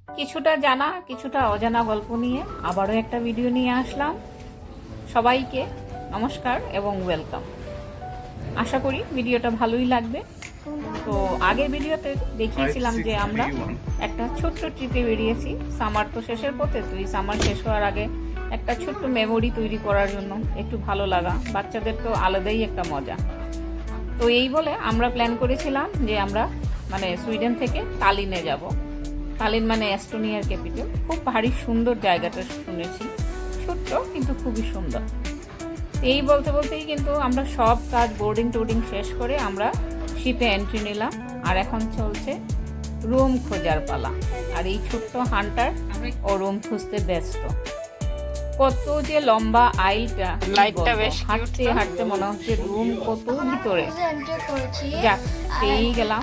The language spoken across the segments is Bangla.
কিছুটা জানা কিছুটা অজানা গল্প নিয়ে আবারও একটা ভিডিও নিয়ে আসলাম। সবাইকে নমস্কার এবং ওয়েলকাম। আশা করি ভিডিওটা ভালোই লাগবে। তো আগের ভিডিওতে দেখিয়েছিলাম যে আমরা একটা ছোট্ট ট্রিপে বেরিয়েছি। সামার তো শেষের পথে, তো এই সামার শেষ হওয়ার আগে একটা ছোট্ট মেমোরি তৈরি করার জন্য, একটু ভালো লাগা, বাচ্চাদের তো আলাদাই একটা মজা। তো এই বলে আমরা প্ল্যান করেছিলাম যে আমরা সুইডেন থেকে তালিনে যাব। তালিন মানে এস্টোনিয়ার ক্যাপিটাল। খুব ভারী সুন্দর জায়গাটা শুনেছি, ছোট্ট কিন্তু খুবই সুন্দর। এই বলতে বলতেই কিন্তু আমরা সব কাজ বোর্ডিং শেষ করে আমরা শিপে এন্ট্রি নিলাম, আর এখন চলছে রুম খোঁজার পালা। আর এই ছোট্ট হান্টার ও রুম খুঁজতে ব্যস্ত। কত যে লম্বা আইলটা, লাইটটা বেশ হাঁটতে হাঁটতে মনে হচ্ছে রুম কত ভিতরে। যাক, পেয়েই গেলাম।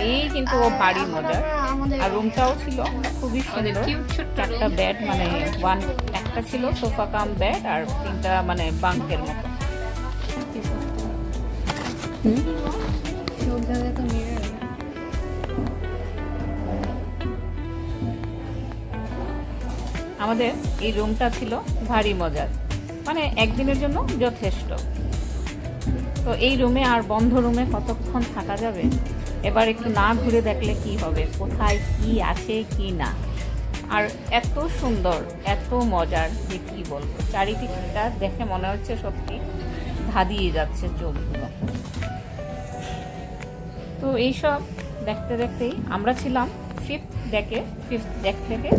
এই কিন্তু ও ভারী মজার। আর রুমটাও ছিল খুবই সুন্দর। একটা বেড একটা ছিল সোফা কাম বেড, আর তিনটা বাঙ্কের মতো। আমাদের এই রুমটা ছিল ভারী মজার, একদিনের জন্য যথেষ্ট। তো এই রুমে আর বন্ধ রুমে কতক্ষণ থাকা যাবে? এবার একটু না ঘুরে দেখলে কি হবে, কোথায় কি আছে কি না। আর এত সুন্দর, এত মজার যে কি বলবো। চারিদিকটা দেখে মনে হচ্ছে সত্যি ধাঁধিয়ে যাচ্ছে চোখগুলো। তো এইসব দেখতে দেখতেই আমরা ছিলাম ফিফথ ডেক থেকে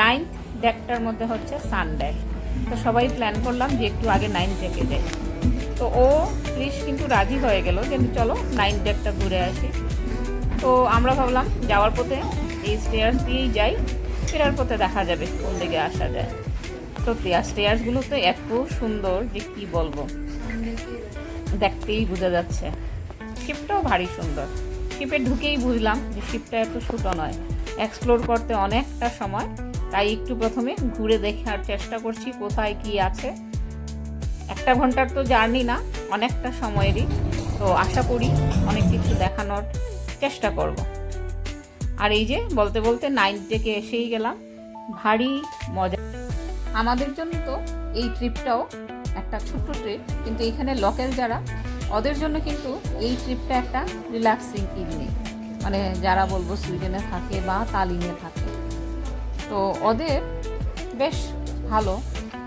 9th ডেকটার মধ্যে হচ্ছে সান ডেক। তো সবাই প্ল্যান করলাম যে একটু আগে 9th ডেকে যাই। তো ও প্লিজ কিন্তু রাজি হয়ে গেল যে চলো 9th ডেকটা ঘুরে আসি। তো আমরা ভাবলাম যাওয়ার পথে এই স্টেয়ার্স দিয়েই যাই, ফেরার পথে দেখা যাবে কোন দিকে আসা যায়। সত্যি আর স্টেয়ার্সগুলো তো এত সুন্দর যে কি বলবো, দেখতেই বোঝা যাচ্ছে। শিপটাও ভারী সুন্দর। শিপে ঢুকেই বুঝলাম যে শিপটা এত ছোটো নয়, এক্সপ্লোর করতে অনেকটা সময়। তাই একটু প্রথমে ঘুরে দেখার চেষ্টা করছি কোথায় কি আছে। 1 ঘন্টার তো জার্নি না, অনেকটা সময়েরই। তো আশা করি অনেক কিছু দেখানোর চেষ্টা করব। আর এই যে বলতে বলতে 9th ডেকে এসেই গেলাম। ভারী মজা আমাদের জন্য। তো এই ট্রিপটাও একটা ছোট্ট ট্রিপ, কিন্তু এখানে লোকাল যারা, ওদের জন্য কিন্তু এই ট্রিপটা একটা রিল্যাক্সিং ইভিনিং। যারা বলবো সুইডেনে থাকে বা তালিনে থাকে, তো ওদের বেশ ভালো।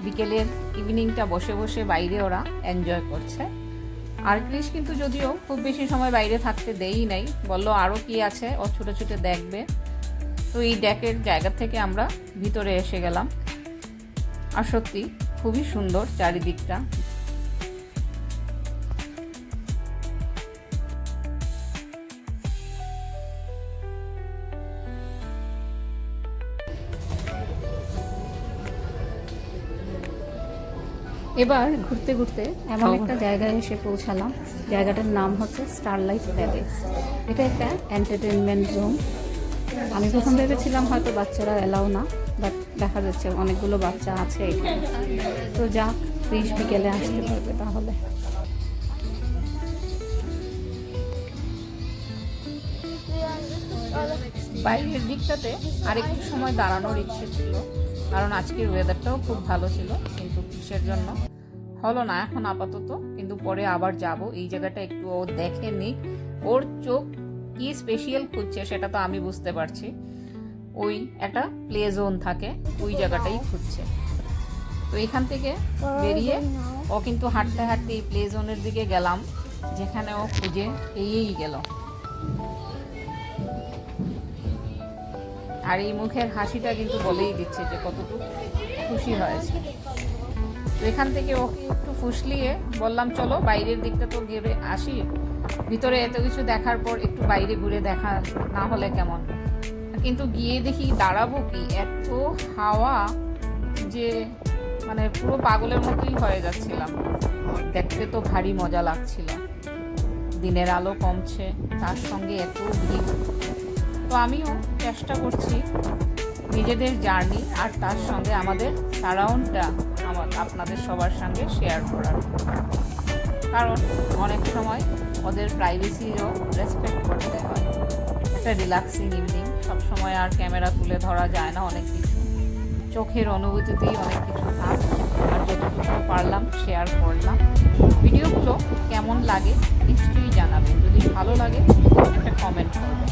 বিকেলের ইভিনিংটা বসে বসে বাইরে ওরা এনজয় করছে। আর ক্রিস কিন্তু যদিও খুব বেশি সময় বাইরে থাকতে দেই নাই, বললো আরও কি আছে ও ছোটো ছোটো দেখবে। তো এই ডেকের জায়গা থেকে আমরা ভিতরে এসে গেলাম। আর সত্যি খুবই সুন্দর চারিদিকটা। এবার ঘুরতে ঘুরতে এমন একটা জায়গায় এসে পৌঁছালাম, জায়গাটার নাম হচ্ছে স্টারলাইট প্যালেস। এটা একটা এন্টারটেনমেন্ট জোন। আমি প্রথম ভেবেছিলাম হয়তো বাচ্চারা এলাও না, বাট দেখা যাচ্ছে অনেকগুলো বাচ্চা আছে এখানে। তো যাক, প্লিজ বিকেলে আসতে পারবে তাহলে। বাইরের দিকটাতে আরেকটু সময় দাঁড়ানোর ইচ্ছে ছিল, কারণ আজকের ওয়েদারটাও খুব ভালো ছিল, কিন্তু কিসের জন্য হলো না এখন আপাতত। কিন্তু পরে আবার যাব। এই জায়গাটা একটু ও দেখে নিক, ওর চোখ কি স্পেশাল খুঁজছে সেটা তো আমি বুঝতে পারছি। ওই একটা প্লে জোন থাকে, ওই জায়গাটাই খুঁজছে। তো এখান থেকে বেরিয়ে ও কিন্তু হাঁটতে হাঁটতে এই প্লে জোনের দিকে গেলাম, যেখানে ও খুঁজে পেয়েই গেল। আর এই মুখের হাসিটা কিন্তু বলেই দিচ্ছে যে কতটুকু খুশি হয়েছে। তো এখান থেকে ওকে একটু ফুসলিয়ে বললাম চলো বাইরের দিকটা তো ঘুরে আসি, ভিতরে এত কিছু দেখার পর একটু বাইরে ঘুরে দেখা না হলে কেমন। কিন্তু গিয়ে দেখি দাঁড়াবো কি, এত হাওয়া যে পুরো পাগলের মতোই হয়ে যাচ্ছিলাম। দেখতে তো ভারী মজা লাগছিল। দিনের আলো কমছে, তার সঙ্গে এত ভিড়। তো আমিও চেষ্টা করছি নিজেদের জার্নি আর তার সঙ্গে আমাদের সারাউন্ডটা আপনাদের সবার সঙ্গে শেয়ার করার। কারণ অনেক সময় ওদের প্রাইভেসিরও রেসপেক্ট করতে হয়। একটা রিল্যাক্সিং ইভিনিং সবসময় আর ক্যামেরা তুলে ধরা যায় না অনেক কিছু, চোখের অনুভূতিতেই অনেক কিছু থাক, আর যতটুকু পারলাম শেয়ার করলাম। ভিডিওগুলো কেমন লাগে নিশ্চয়ই জানাবেন, যদি ভালো লাগে একটা কমেন্ট করবেন।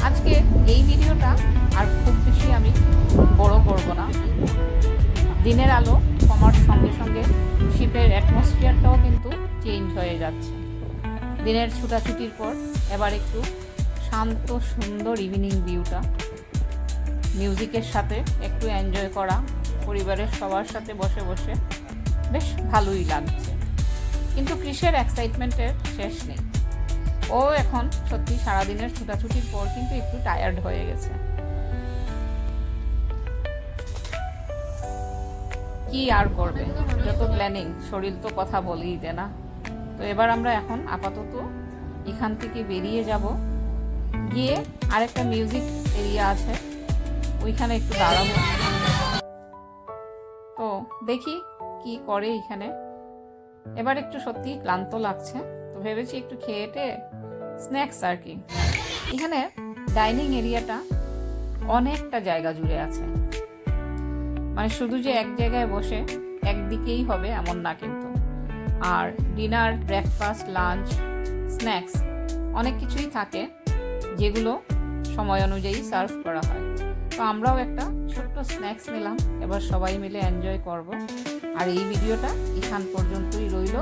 আজকে এই ভিডিওটা আর খুব বেশি আমি বড় করব না। দিনের আলো কমার সঙ্গে সঙ্গে শিপের অ্যাটমসফিয়ারটাও কিন্তু চেঞ্জ হয়ে যাচ্ছে। দিনের ছুটাছুটির পর এবার একটু শান্ত সুন্দর ইভিনিং ভিউটা মিউজিকের সাথে একটু এনজয় করা, পরিবারের সবার সাথে বসে বসে বেশ ভালোই লাগছে। কিন্তু ক্রিসের এক্সাইটমেন্টের শেষ নেই। ও এখন সত্যি সারাদিনের ছুটাছুটির পর কিন্তু একটু টায়ার্ড হয়ে গেছে। কি আর করবে, যত প্ল্যানিং, শরীর তো কথা বলেই দে না। তো এবার আমরা এখন আপাতত এখান থেকে বেরিয়ে যাব, গিয়ে আরেকটা মিউজিক এরিয়া আছে ওইখানে একটু দাঁড়াবো। তো দেখি কি করে এখানে। এবার একটু সত্যি ক্লান্ত লাগছে, তো ভেবেছি একটু খেয়ে স্ন্যাক্স আর কি। এখানে ডাইনিং এরিয়াটা অনেকটা জায়গা জুড়ে আছে, মানে শুধু যে এক জায়গায় বসে একদিকেই হবে এমন না কিন্তু। আর ডিনার, ব্রেকফাস্ট, লাঞ্চ, স্ন্যাক্স অনেক কিছুই থাকে, যেগুলো সময় অনুযায়ী সার্ভ করা হয়। তো আমরাও একটা ছোট্ট স্ন্যাক্স নিলাম, এবার সবাই মিলে এনজয় করব। আর এই ভিডিওটা এখান পর্যন্তই রইল,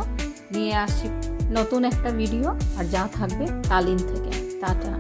নিয়ে আসছি নতুন একটা ভিডিও আর যা থাকবে তালিন থেকে। টাটা।